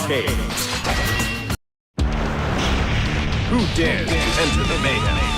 arcade. Who dares to enter the mayhem?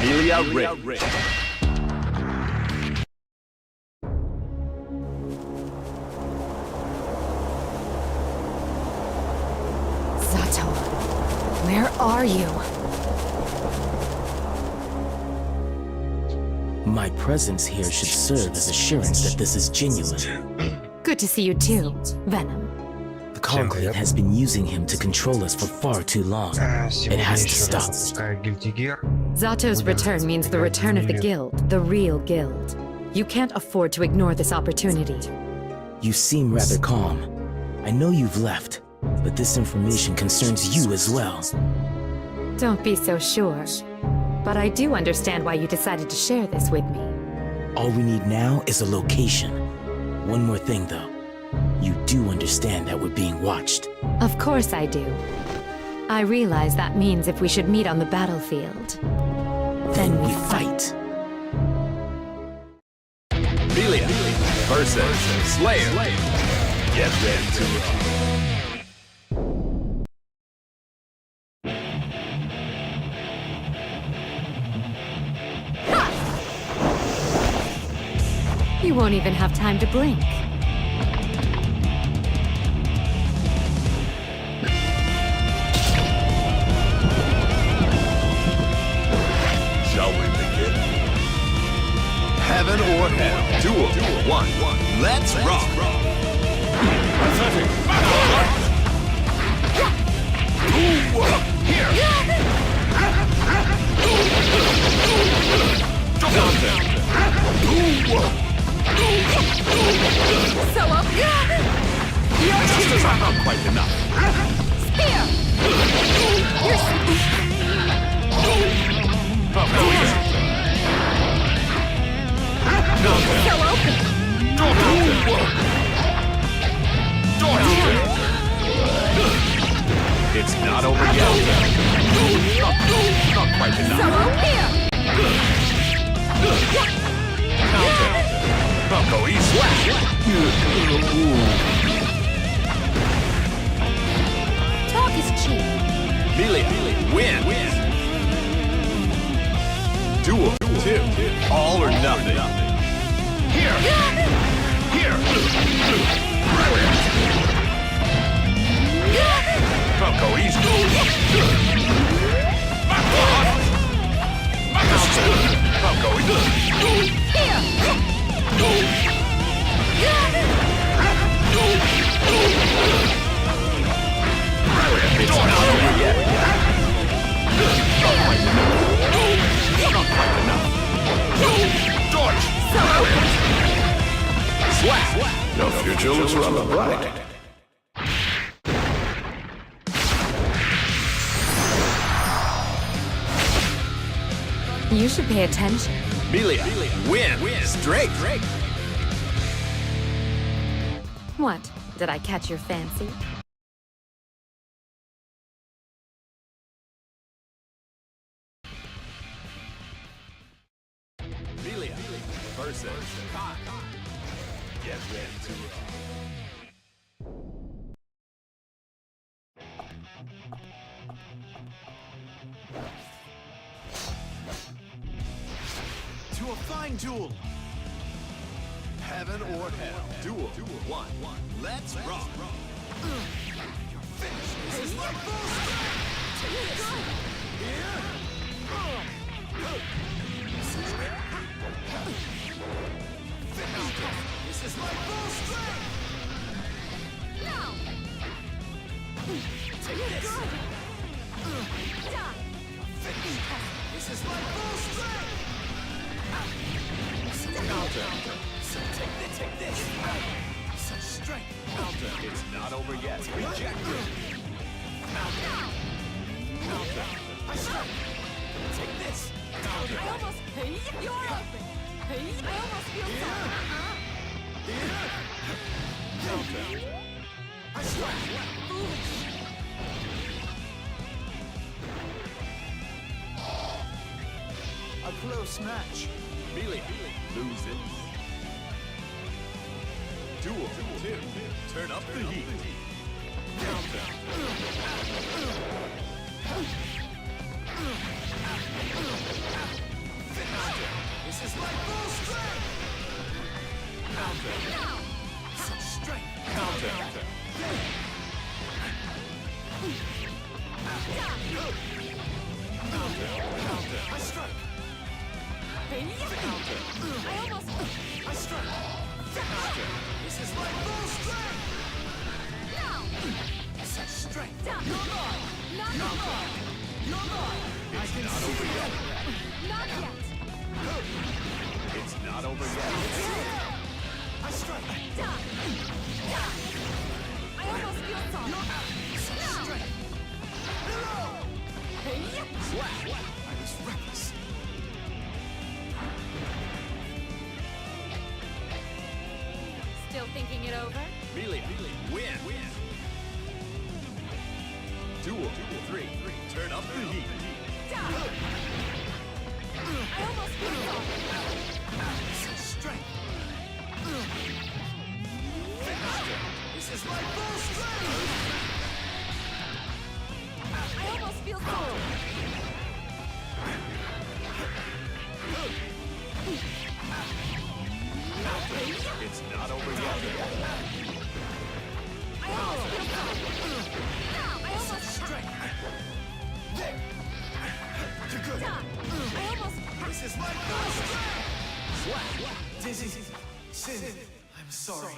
Millia Rage. Zato, where are you? My presence here should serve as assurance that this is genuine. Good to see you too, Venom. The Conclave has been using him to control us for far too long. It has to stop. Zato's return means the return of the guild, the real guild. You can't afford to ignore this opportunity. You seem rather calm. I know you've left, but this information concerns you as well. Don't be so sure. But I do understand why you decided to share this with me. All we need now is a location. One more thing, though. You do understand that we're being watched. Of course I do. I realize that means if we should meet on the battlefield, then we fight. Millia versus Slayer. Get ready to rock. You won't even have time to blink. Shall we begin? Heaven or hell? Duel 1. Let's rock! Pathetic! Solo. Just not quite enough. Spear. Solo. It's not over yet. Not quite enough. Solo. Here. Go easy. Talk is cheap. Millia win. Duel 2. All or nothing. Here. Go easy. Go easy. Here. It's not over yet. Not quite enough. Dodge. Slap. Your future looks rather bright. You should pay attention. Millia win. Straight. What? Did I catch your fancy? Millia versus Kai. Get ready to rock. To a fine duel. Heaven or hell. Duel 1. Let's rock. Your finish. This is my full strength. Take this. Here. This is my full strength. Now. Take this. This is my full strength. Take this. Such strength. It's not over yet. Rejected. I strike. Take this. Almost. You're open. I almost feel something. I strike. A close match. Millia loses. Duel 2. Turn up the heat. This is my full strength. Such strength. I strike. I strike. This is my full strength. Such strength. You're mine. Not yet. You're mine. It's not over yet. Not yet. It's not over yet. I strike. I almost feel something. Such strength. Slap. I was reckless. Still thinking it over? Millia win. Duel 3. Turn up the heat. I almost feel something. Such strength. This is my full strength. I almost feel something. It's not over yet. I almost feel something. I almost Strength. There. You're good. I almost. This is my full strength. Slap. Dizzy. Sin. I'm sorry.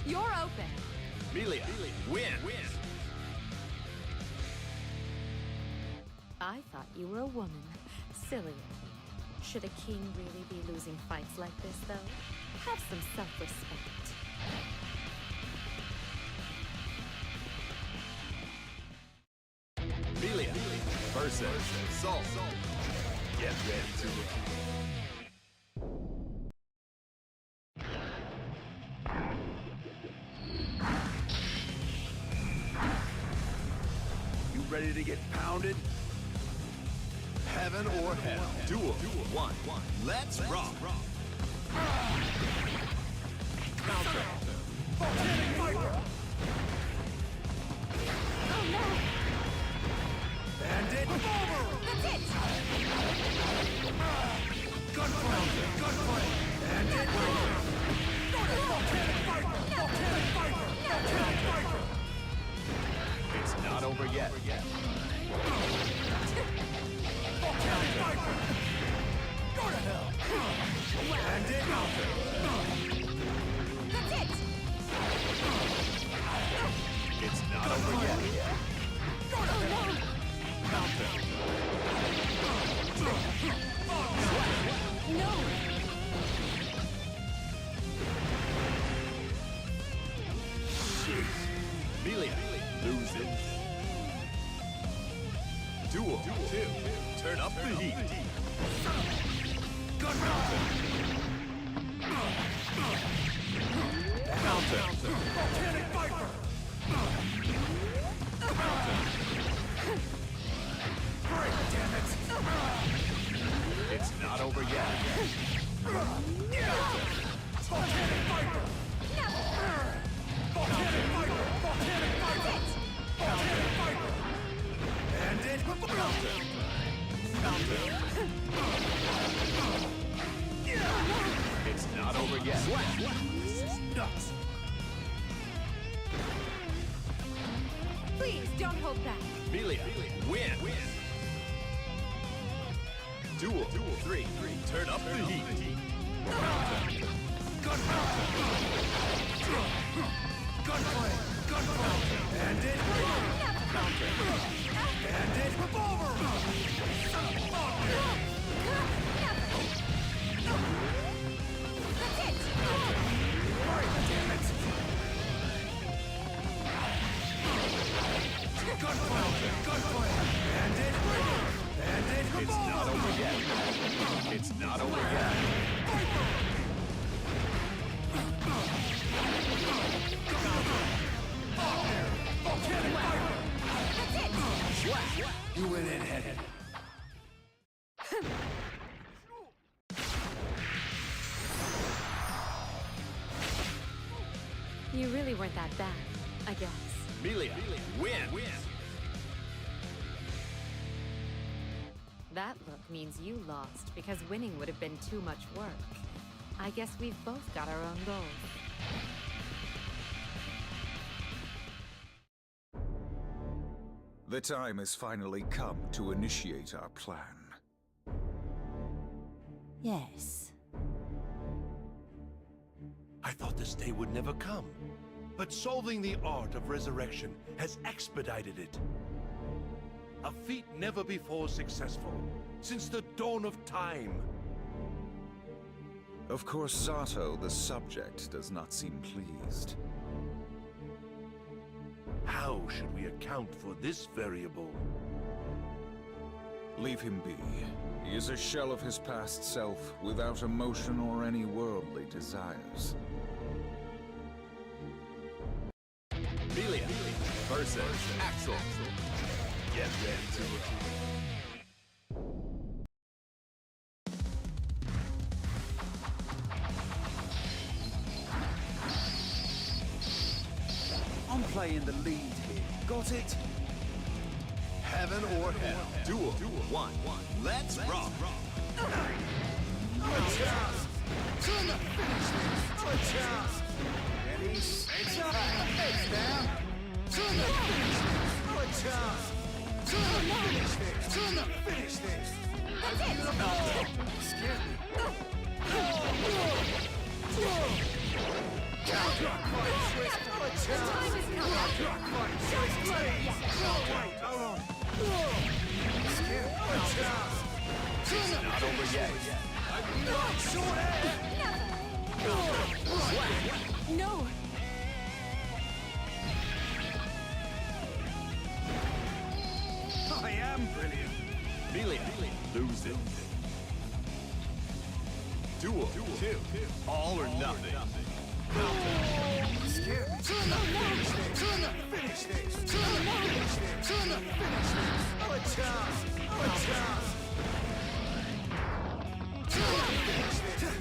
You're open. Millia, win. I thought you were a woman. Silly. Should a king really be losing fights like this, though? Have some self-respect. Millia versus Soul. Get ready to You ready to get pounded? Heaven or hell. Duel 1. Let's rock. Counter. Volcanic Viper. Oh no! Bandit. Revolver. That's it! Gunplay. Bandit. Volcanic Viper. Volcanic Viper. Volcanic Viper. It's not over yet. Volcanic Viper. Go to hell. Bandit. Counter. That's it! It's not over yet. Go to hell. Counter. No! Millia loses. Duel 2. Turn up the heat. Gun counter. Counter. Volcanic Viper. Counter. Break, damn it. It's not over yet. Counter. Volcanic Viper. Volcanic Viper. Volcanic Viper. Volcanic Viper. Bandit. Counter. Counter. It's not over yet. This is nuts. Please, don't hold back. Millia, win. Duel 3. Turn up the heat. Counter. Gun counter. Gunplay. Bandit. Counter. Bandit. Revolver. That's it! Right, damn it. Gunplay. Bandit. It's not over yet. It's not over yet. Volcanic Viper. That's it! You went in headed. You really weren't that bad, I guess. Millia, win. That look means you lost because winning would have been too much work. I guess we've both got our own goals. The time has finally come to initiate our plan. Yes. I thought this day would never come, but solving the art of resurrection has expedited it. A feat never before successful, since the dawn of time. Of course, Zato, the subject, does not seem pleased. How should we account for this variable? Leave him be. He is a shell of his past self, without emotion or any worldly desires. Millia versus Axel. Get ready to rock. I'm playing the lead here. Got it? Heaven or hell. Duel 1. Let's rock. Turn the finish this. Ready? Heads up. Heads down. Turn the finish this. Turn the finish this. Turn the finish this. That's it! Excuse me. Not over yet. No! I am brilliant. Millia loses. Duel 2. All or nothing. Scared me. Finish this. Finish this. Finish this. Finish this. Oh, a chance. Oh, a chance. Finish this.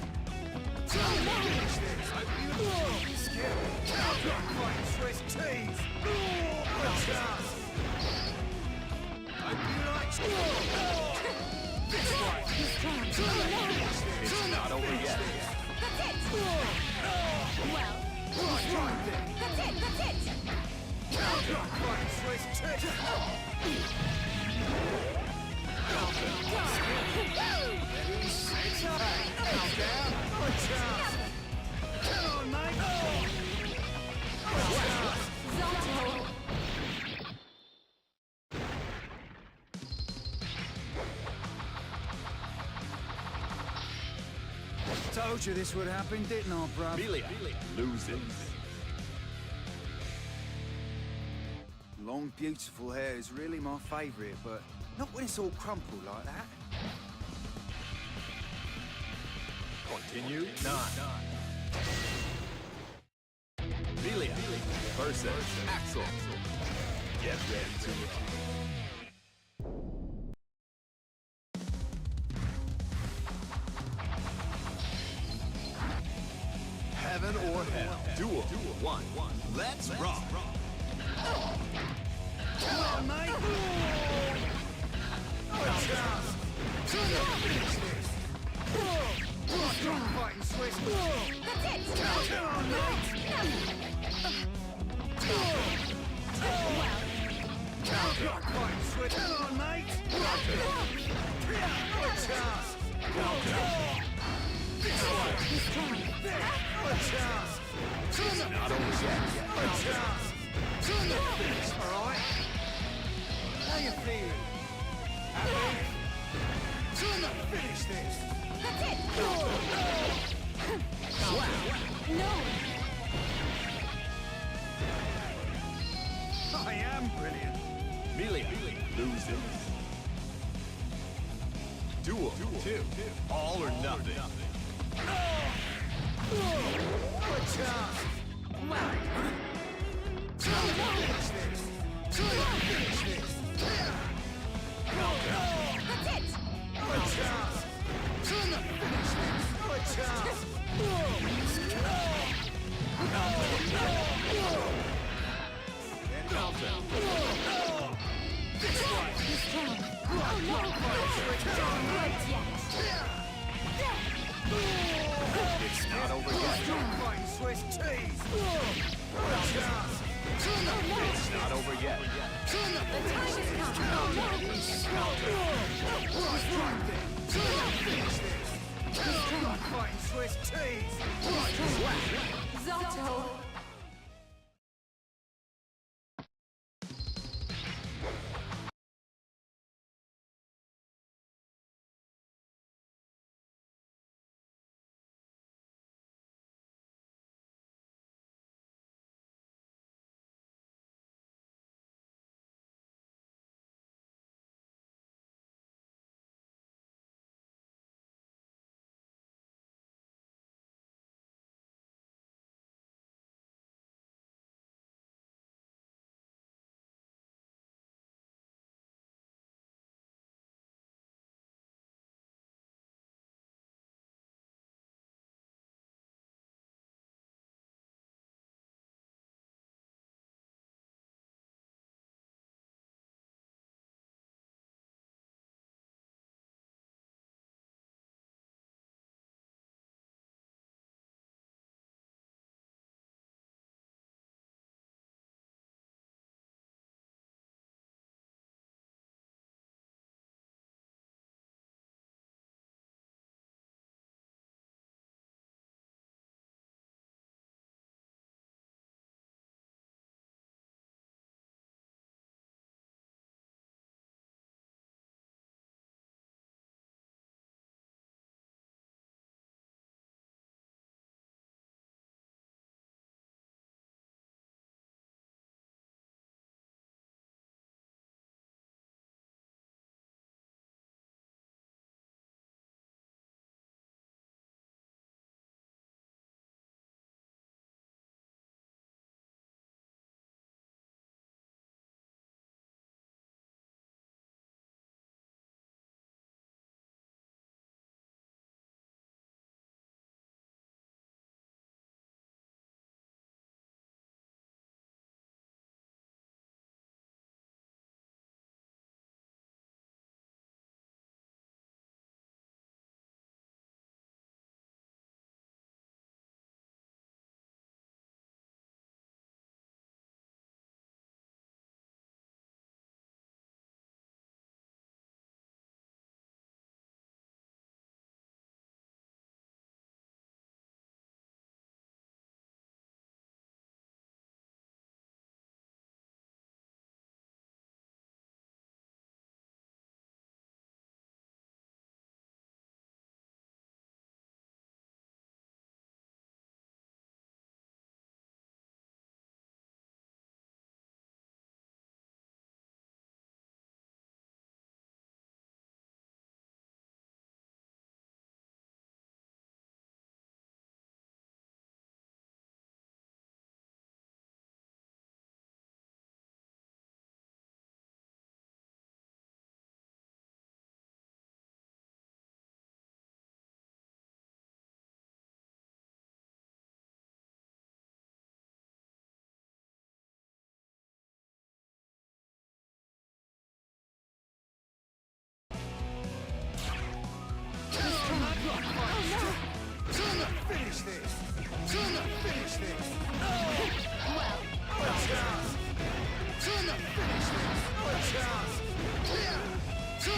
Finish this. Scared me. Fighting Swiss cheese. Oh, a chance. It's not over yet. That's it! Well, that's it! Zato! Told you this would happen, didn't I, bruv? Millia loses. Long, beautiful hair is really my favourite, but not when it's all crumpled like that. Continue 9. Millia versus Axel. Get ready to rock. Heaven or hell. Duel 1. Let's rock. Come on, mate! Finish this! Strong fighting Swiss! That's it! Come on, mate! Strong fighting Swiss! Come on, mate! What a chance! What a chance! Not over yet. What a chance! All right? How you feeling? Happy? Finish this! That's it! No! I am brilliant. Millia loses. Duel 2. All or nothing. What a chance! Well, Finish this! Finish this! that's it! What a chance! Finish this! What a chance! Oh no! Don't quit yet! It's not over yet. Fighting Swiss cheese! What a chance! It's not over yet. The time has come! Finish this! Fighting Swiss cheese! Zato!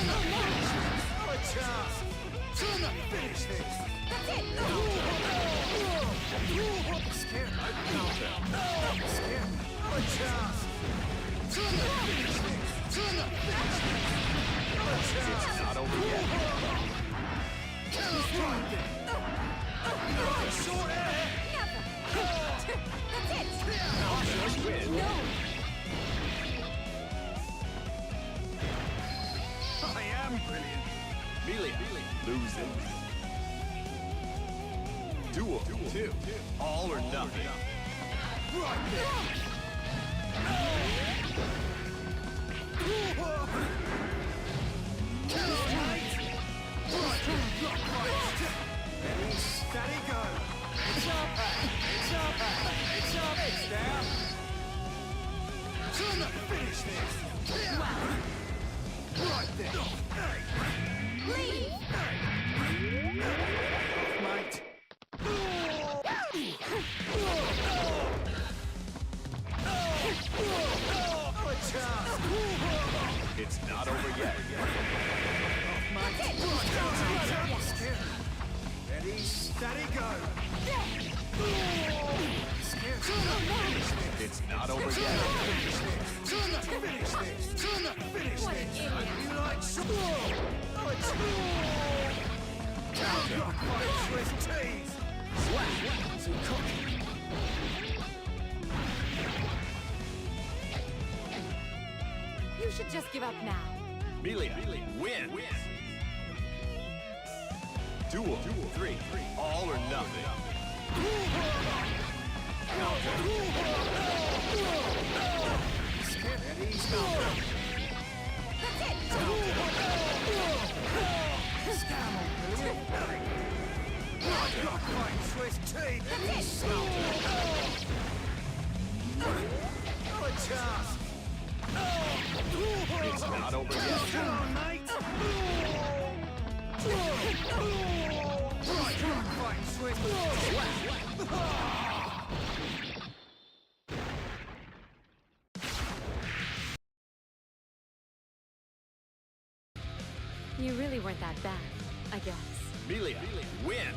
Not a chance. Turn the finish this. That's it! Scared. Scared. Not a chance. Turn the finish this. Turn the finish this. Not a chance. It's not over yet. Short air. Never! That's it! Just win. No! I am brilliant. Millia losing. Duel 2. All or nothing. Right there. Ready, steady, go. It's up. It's up. It's up. It's down. Turn the finish this. Right there. Leave! Mate. Not a chance. It's not over yet. That's it! Scared. Ready, steady, go. Scared. Turn the finish this. It's not over Turn yet. the finish this. Turn the finish this. Turn the finish What an this. idiot. You like counter rock fight Swiss tees. Too cocky. You should just give up now. Millia win. Duel 3. All or nothing. Scared. Ready, stop. That's it! Scamble, brilliant. Rock fight Swiss tees. That's it! Not a chance. It's not over yet. Come on, mate. Right, rock fight Swiss. You really weren't that bad, I guess. Millia win.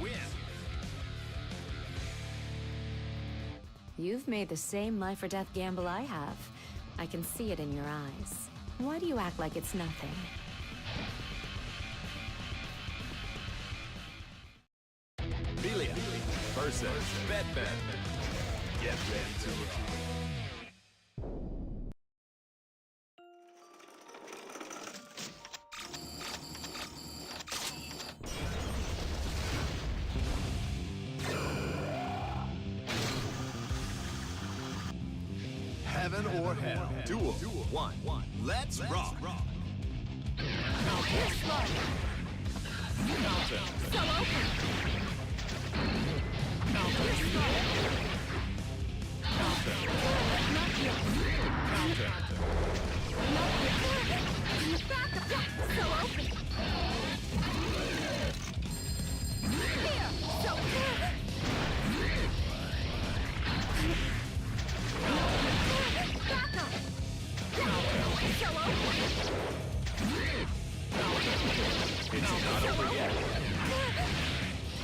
You've made the same life or death gamble I have. I can see it in your eyes. Why do you act like it's nothing? Millia versus Batman. Get ready to Heaven or hell. Duel 1. Let's rock. You're slow! So open! You're slow! Not yet! Not yet! Back up! So open! Here! So back up! So open! It's not over yet.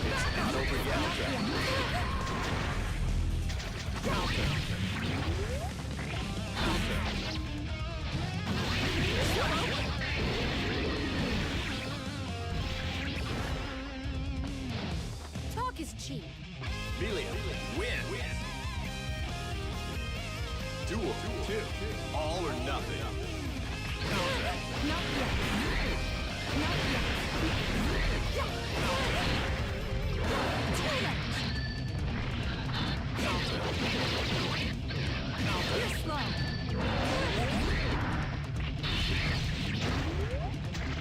It's not over yet. Talk is cheap. Millia win. Duel 2. All or nothing. Not yet. Not yet. You're slow.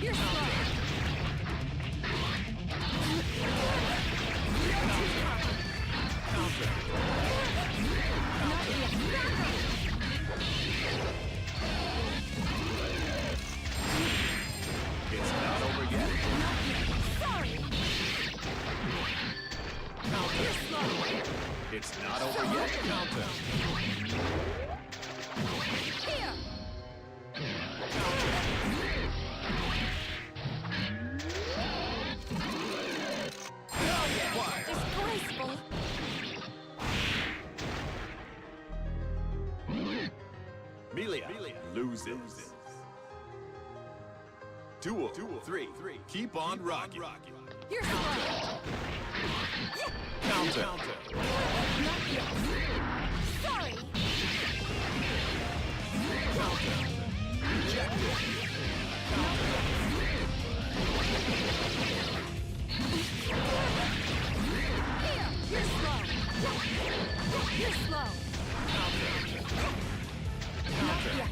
You're slow. Not yet. It's not over yet. Sorry. You're slow. It's not over yet. Here. loses. Duel 3. Keep on rocking. You're slow. Counter. Not yet. Sorry. Rejected. Here. You're slow. You're slow. Not yet.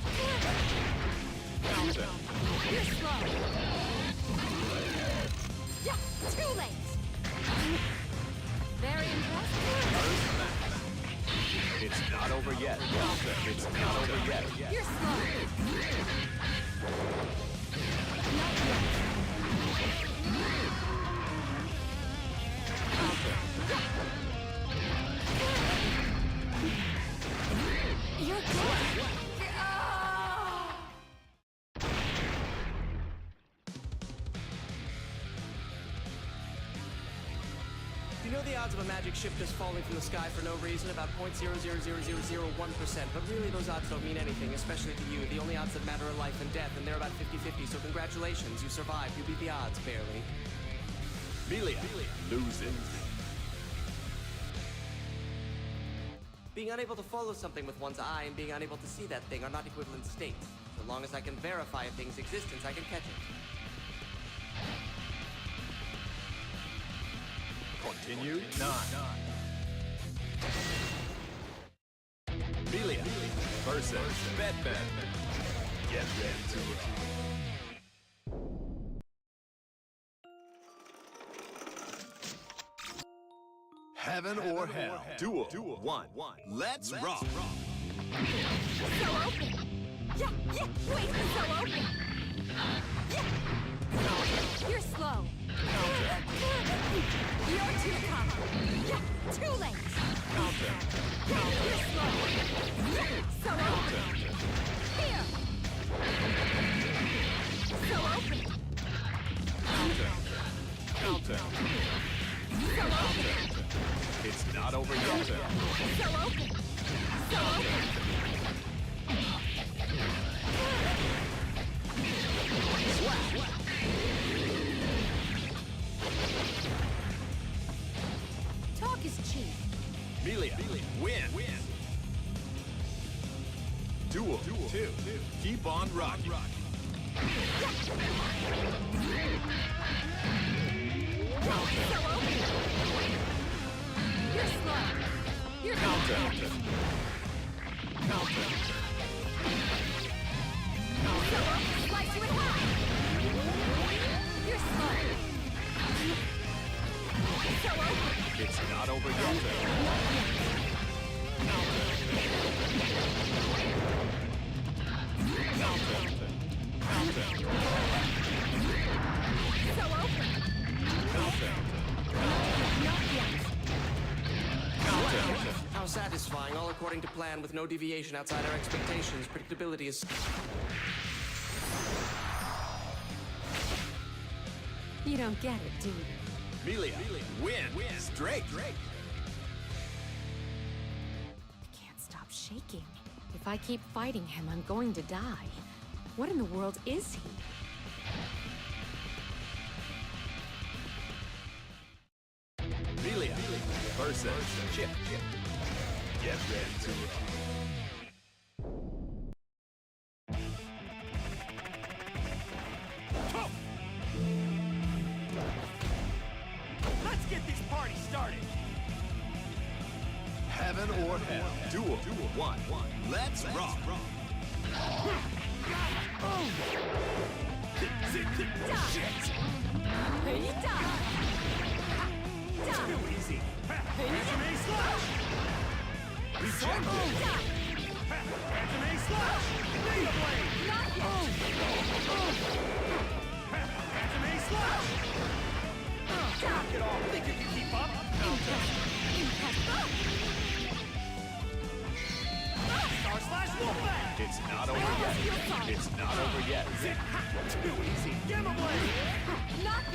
You're slow. Yeah, too late. Very impressive. It's not over yet. It's not over yet. You're slow. Not yet. You're good. You know the odds of a magic ship just falling from the sky for no reason? About 0.00001%. But really, those odds don't mean anything, especially to you. The only odds that matter are life and death, and they're about 50-50, so congratulations. You survived. You beat the odds, barely. Millia loses. Being unable to follow something with one's eye and being unable to see that thing are not equivalent states. So long as I can verify a thing's existence, I can catch it. Continue 9. Millia versus Batman. Get ready to rock. Heaven or hell. Duel 1. Let's rock. So open. Yeah. Wait, so open. Yeah. You're slow. You're too tough. Yeah, too late. You're slow. So open. Here. So open. Counter. So open. It's not over yet. So open. So open. Talk is cheap. Millia win. Duel 2. Keep on rocking. So open. You're slow. You're Counter. So open. Slice you in half. You're slow. So open. It's not over yet. So open. Not yet. How satisfying, all according to plan with no deviation outside our expectations. Predictability is... You don't get it, do you? Millia win. Straight. I can't stop shaking. If I keep fighting him, I'm going to die. What in the world is he? Millia versus Chip. Get ready to rock. Let's get this party started. Heaven or hell. Duel 1. Let's rock. Too easy. Anime slash. Rejected. Anime slash. Mega blade. Anime slash. Knock it off. Think you can keep up? Star slash Wolfman. It's not over yet. It's not over yet. Too easy. Gamma blade.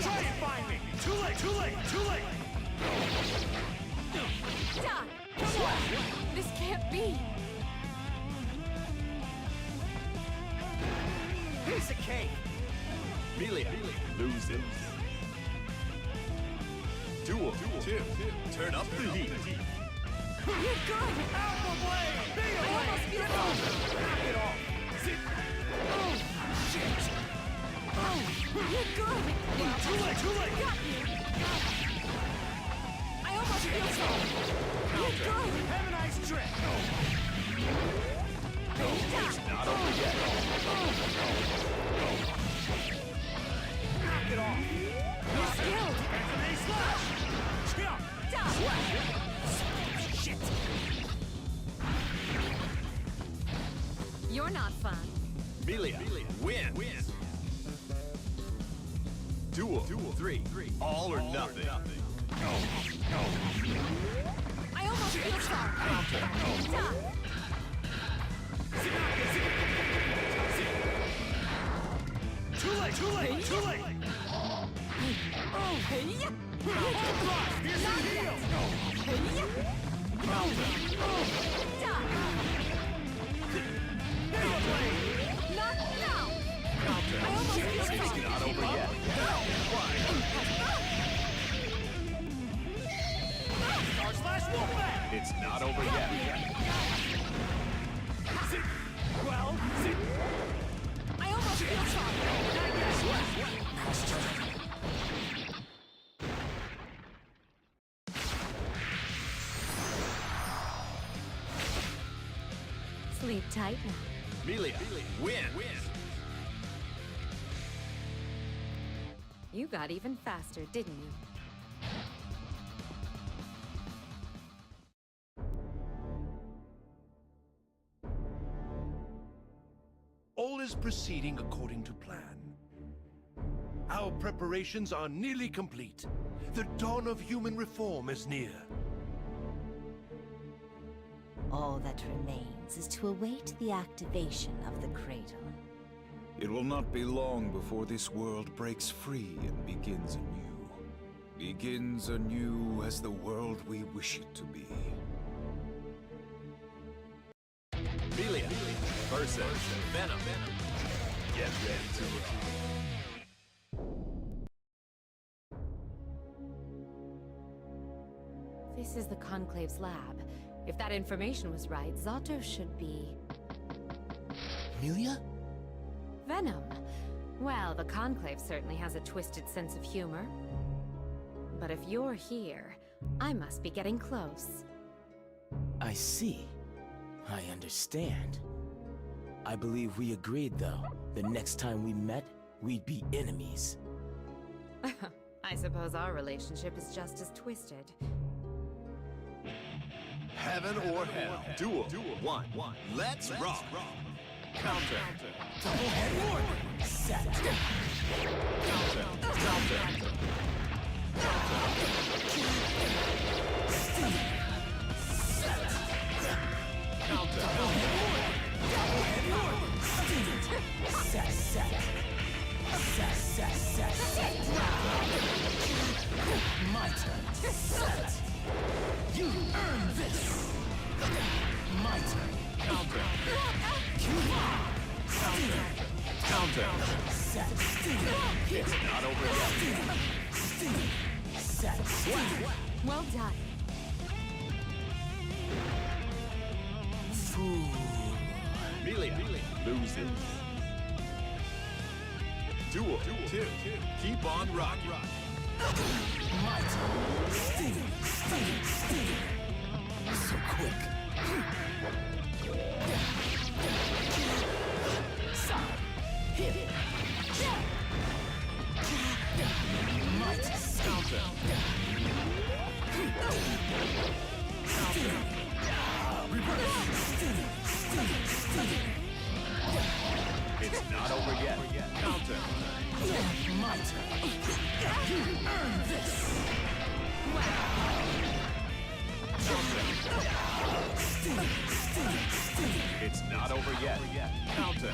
Try and find me. Too late. Done. Come on. This can't be. Piece of cake. Millia loses. Duel 2. Turn up the heat. You're good! Out the way! Be I away! almost feel Get off! Knock it off! Sit. Oh, shit! You're good! Too late! Got you! I almost feel sorry! You're good! Have a nice trip! It's not over yet. Knock it off! You're skilled! Anthony slash! Jump! Stop! Shit! You're not fun. Millia wins. Duel 3. All or nothing. I almost feel sorry! Stop! Too late! Oh, hey! Here's your heel! Stop! Knock down! I almost feel It's sorry! not over yet. Star slash Wolfman! It's not over yet. Sit. Well, sit. I almost feel sorry! Sleep tight now. Millia wins. You got even faster, didn't you? All is proceeding according to plan. Our preparations are nearly complete. The dawn of human reform is near. All that remains is to await the activation of the cradle. It will not be long before this world breaks free and begins anew. Begins anew as the world we wish it to be. Millia versus Venom. Get ready to This is the Conclave's lab. If that information was right, Zato should be... Millia? Venom. Well, the Conclave certainly has a twisted sense of humor. But if you're here, I must be getting close. I see. I understand. I believe we agreed, though, the next time we met, we'd be enemies. I suppose our relationship is just as twisted. Heaven or hell. Duel 1. Let's rock. Counter. Double head warning! Set! Counter. My turn. Set! You earned this! My turn. Counter. Counter. Set. It's not over yet. Set. Well done. Fool. Millia loses. Duel 2. Keep on rocking. My turn. Sting. So quick. Stop. Hit. Might. Counter. It's not over yet. Counter. My turn. You earned this. It's not over yet. Counter.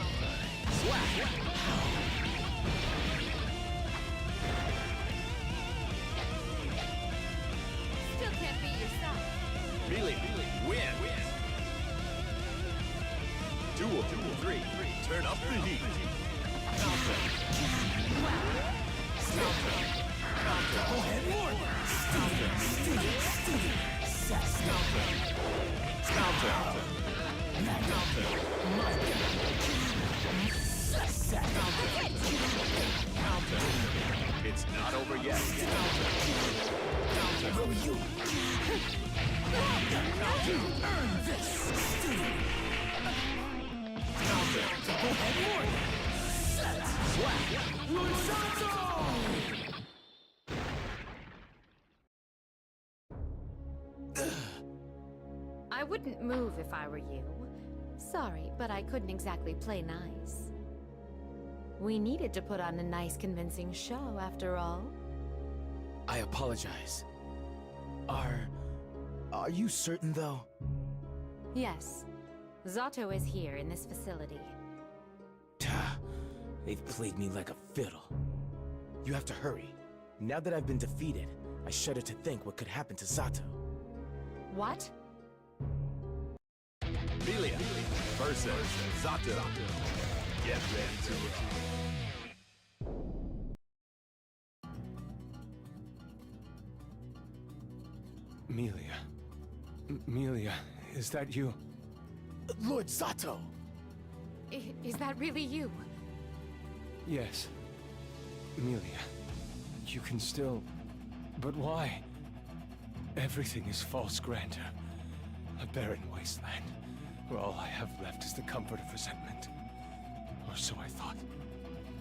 Still can't beat yourself. Millia wins. Duel 3. Turn up the heat. It's not over yet. I wouldn't move if I were you. Sorry, but I couldn't exactly play nice. We needed to put on a nice, convincing show, after all. I apologize. Are you certain, though? Yes. Zato is here in this facility. They've played me like a fiddle. You have to hurry. Now that I've been defeated, I shudder to think what could happen to Zato. What? Millia versus Zato. Get ready to Millia. Millia, is that you? Lord Zato! Is that really you? Yes. Millia, you can still... But why? Everything is false grandeur. A barren wasteland, where all I have left is the comfort of resentment. Or so I thought.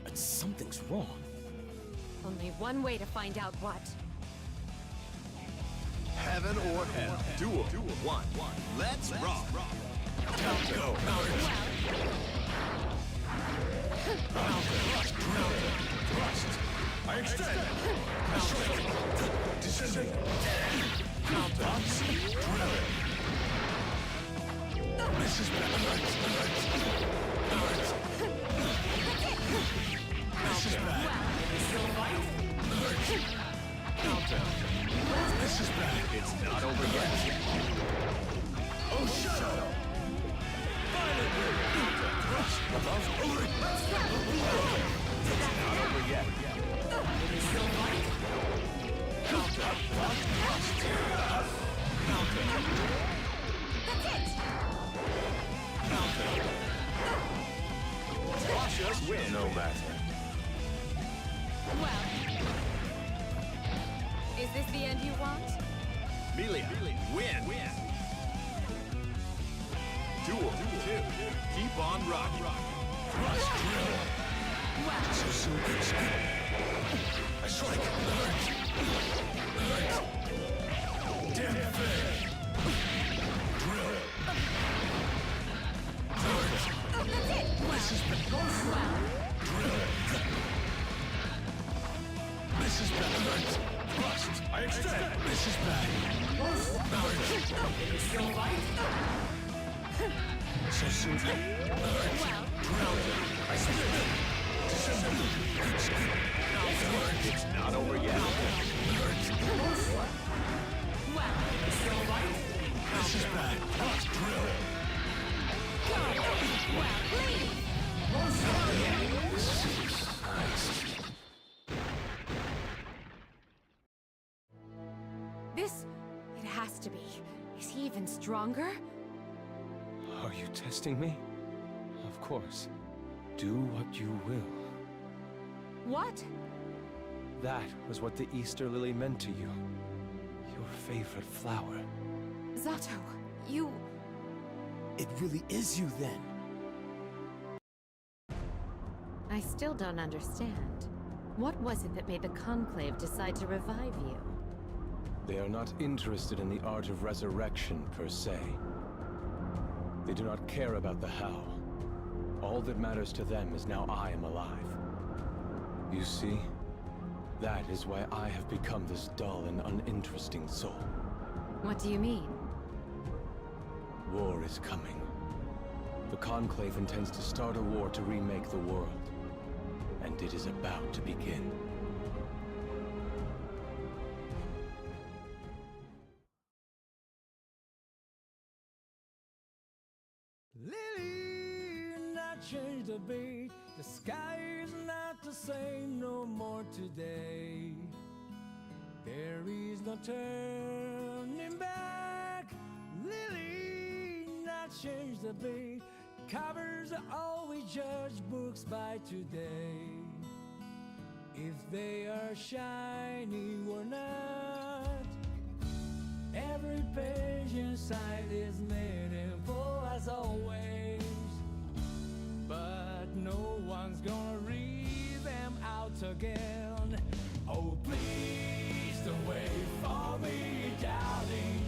But something's wrong. Only one way to find out what. Heaven or hell. Duel 1. Let's rock. Go. I extend. Descending. This is bad. This is bad. This is bad. It's not over yet. Oh, shadow. Thrust above. It's not over yet. Cautious win. No matter. Well... Is this the end you want? Millia win. Duel 2. Keep on rocking. Thrust drill. Well... So soon. I strike. Damn it. Drill. This is bad. Drill. This is bad. Thrust. I extend. This is bad. So soon. Well... I spin. It's not over yet. Well... This is bad. Thrust drill. Well, please! This... it has to be. Is he even stronger? Are you testing me? Of course. Do what you will. What? That was what the Easter lily meant to you. Your favorite flower. Zato, you... It really is you, then. I still don't understand. What was it that made the Conclave decide to revive you? They are not interested in the art of resurrection, per se. They do not care about the how. All that matters to them is now I am alive. You see? That is why I have become this dull and uninteresting soul. What do you mean? War is coming. The Conclave intends to start a war to remake the world. And it is about to begin. Lily, not change the beat. The sky is not the same no more today. There is no turning back. Lily, change the beat. Covers always judge books by today, if they are shiny or not. Every page inside is meaningful as always, but no one's gonna read them out again. Oh, please don't wait for me, darling.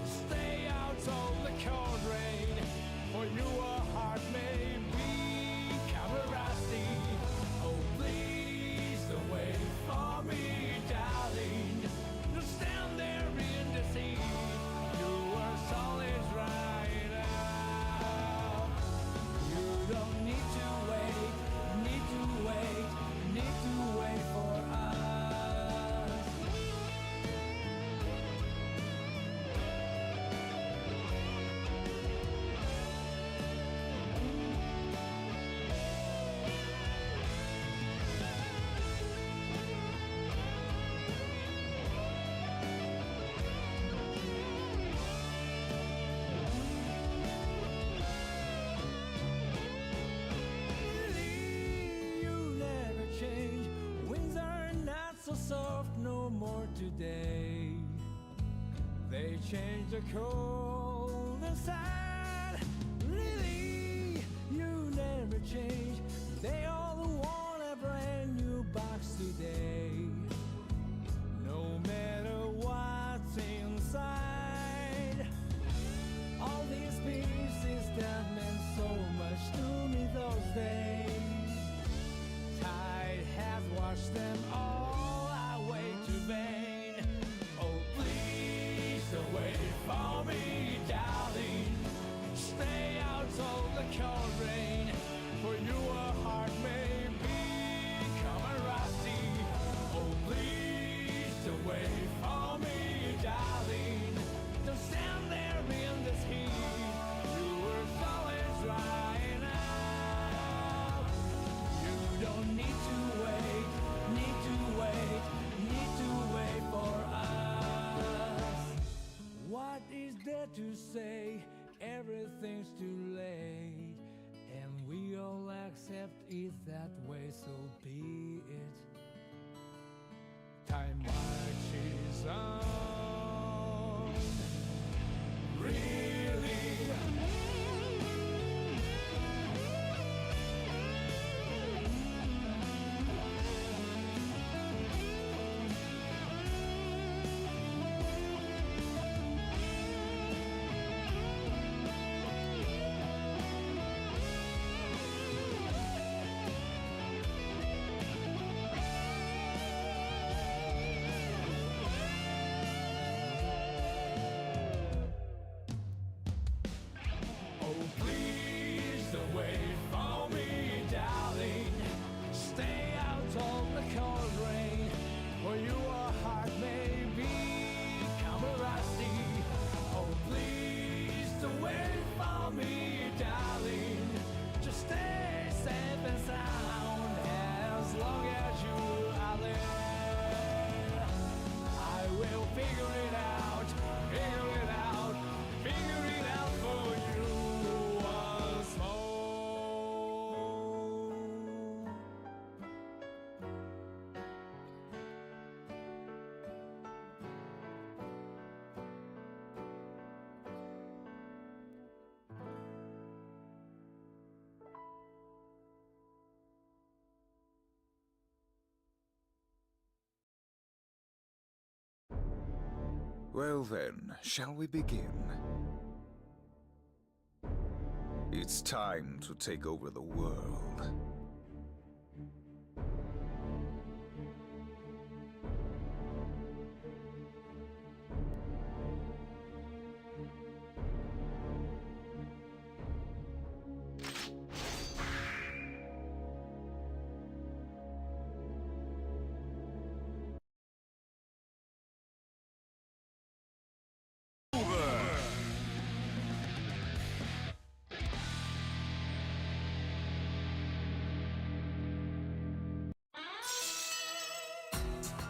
Stay out of the cold rain, for your heart may become rusty. Oh, please don't wait for me, darling. Don't stand there in the sea. Your soul is right now. You don't need to wait, need to wait, need to wait for us. Soft no more today. They change the cold inside. Really, you never change. They all want a brand new box today. No matter what's inside, all these pieces that meant so much to me those days, tide has washed them all to vain. Oh, please don't wait for me, darling. Stay out of the cold rain, for your heart may become rusty. Oh, please don't wait for me, darling. Don't stand there in this heat. Your soul is drying out. You don't need to wait, need to wait, need to wait for us. What is there to say? Everything's too late, and we all accept it that way, so be it. Time marches on. Really? Well then, shall we begin? It's time to take over the world.